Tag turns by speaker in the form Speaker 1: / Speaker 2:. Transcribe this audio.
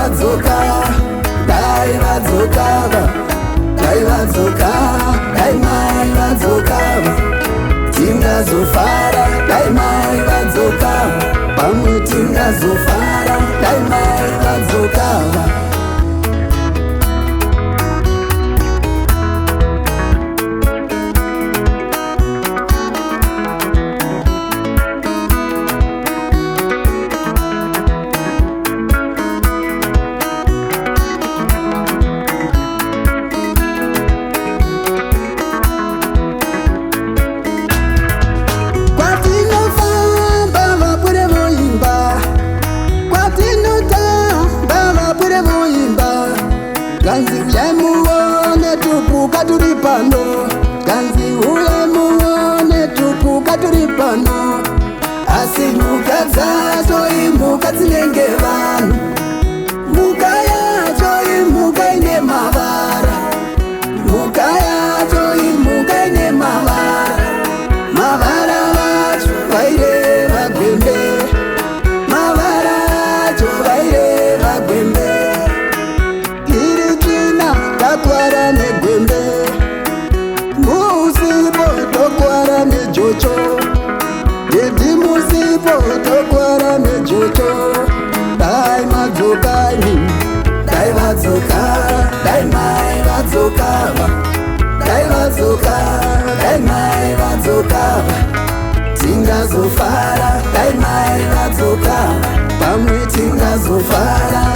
Speaker 1: vadzoka, dai vadzoka, dai vadzoka, dai mai vadzoka, tingazofara, dai mai vadzoka, pamwe tingazofara, dai mai vadzoka. Ganzi uyemuone tupuka turi pano, ganzi uyemuone tupuka turi pano, asi mhuka dzacho imhuka dzinenge vanhu, mhuka yacho imhuka ine mavara, mhuka yacho imhuka ine mavara, mavara vacho vaireva gwembe, mavara acho vaireva gwembe, takwara negwembe, musipo tokwara nejocho, edi musipo tokwara nejocho, dai madzoka imi, dai vadzoka, dai mai vadzoka, dai vadzoka, dai mai vadzoka, tingazofara, dai mai vadzoka, pamwe tingazofara.